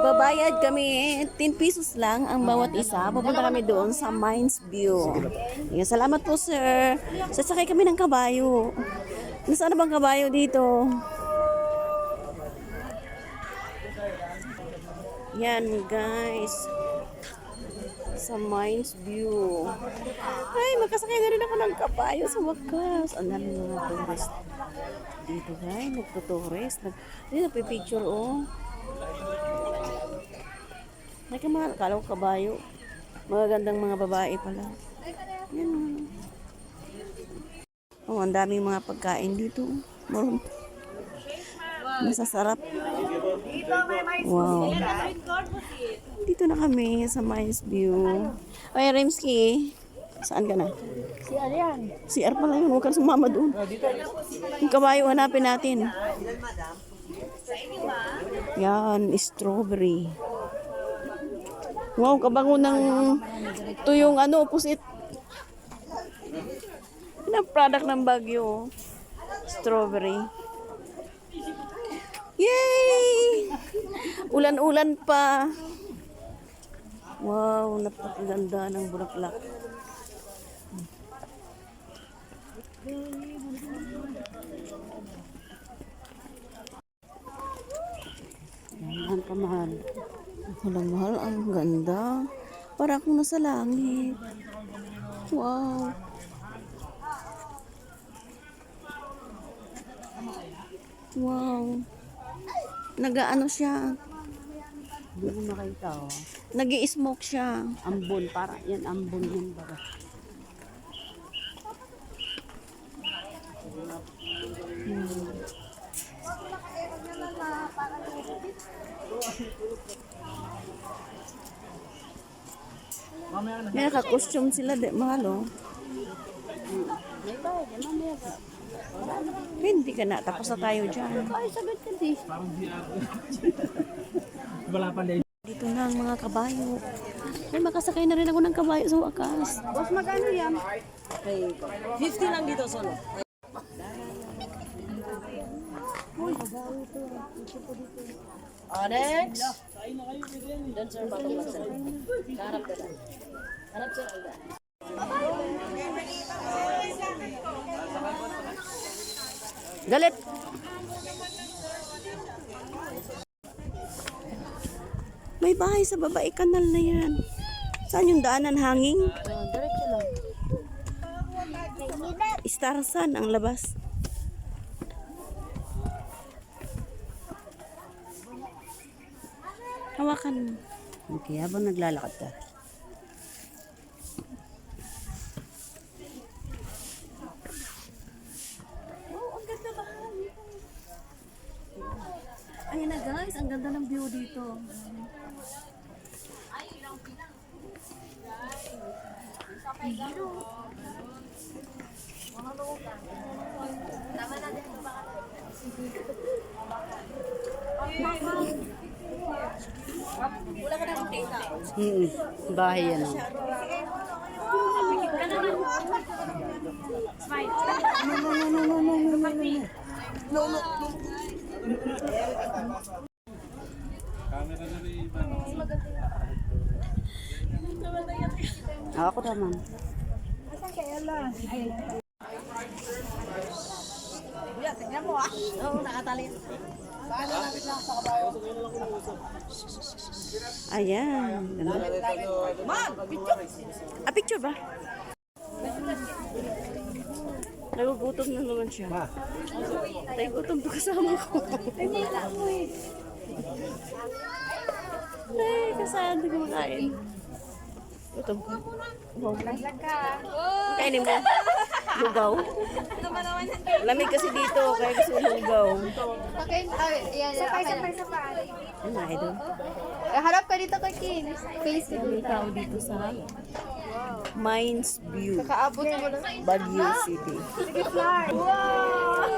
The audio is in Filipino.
Babayad kami, 10 pesos lang ang bawat isa. Pupunta kami doon sa Mines View. Yan, salamat po, sir. Sasakay kami ng kabayo. Nasaan na bang kabayo dito? Yan, guys. Sa Mines View. Ay, makasakay na rin ako ng kabayo sa wakas. Ang dami mga tourist. Dito, guys. Nagtutourist. Nagpipicture, oh. Nagkamahal, kala ko kabayo. Magagandang mga babae pala. Yan. Oh, ang daming mga pagkain dito. Masasarap. Wow. Dito na kami sa Mines View. Ay, Remski. Saan ka na? CR yan. CR pala yun. Huwag kang sumama doon. Yung kabayo, hanapin natin. Yan, strawberry. Wow, kabango ng tuyong ano, pusit. Yan ang product ng Baguio. Strawberry. Yay! Ulan-ulan pa. Wow, napakaganda ng bulaklak. Yan, kamahal. Mahal, ang ganda. Para akong nasa langit. Wow. Wow. Nag-ano siya. Hindi mo makita, oh. Nag-i-smoke siya. Ambon, para yan, ambon yan baga. May naka-costume sila, mahal, oh. May bayad, mamaya ka. Hindi ka na, tapos na tayo dyan. Ay, sagot ka di. Dito na ang mga kabayo. Ay, makasakay na rin ako ng kabayo sa wakas. Boss, magkano yan? 50 lang dito, solo. Next. Doon, sir, batong lang, sir. Harap ka lang. Harap, sir. Galit! May bahay sa babae kanal na yan. Saan yung daanan hanging? Diretso lang. Starsan ang labas. Hawakan mo. Okay, habang naglalakad ka. Ayan na guys, ang ganda ng view dito. Wala ka na makita. Bahay yan, oh. Ako naman. Kuya, tingnan mo, ah. Oo, nakatali. Ayan. Ganda. Ah, picture ba? Nagugutom na naman siya. Tay, gutom to kasama ko. Ay, kasama ko makain. Gutom ko. Wow. Kainin mo. Lugaw. Lamig kasi dito, kaya gusto ko lugaw. Sapay. Ano na, idol? Harap ka dito kay King. Face to May tao dito sa Mines View, Kaabot mo lang. Baguio City. Sige, fly. Wow!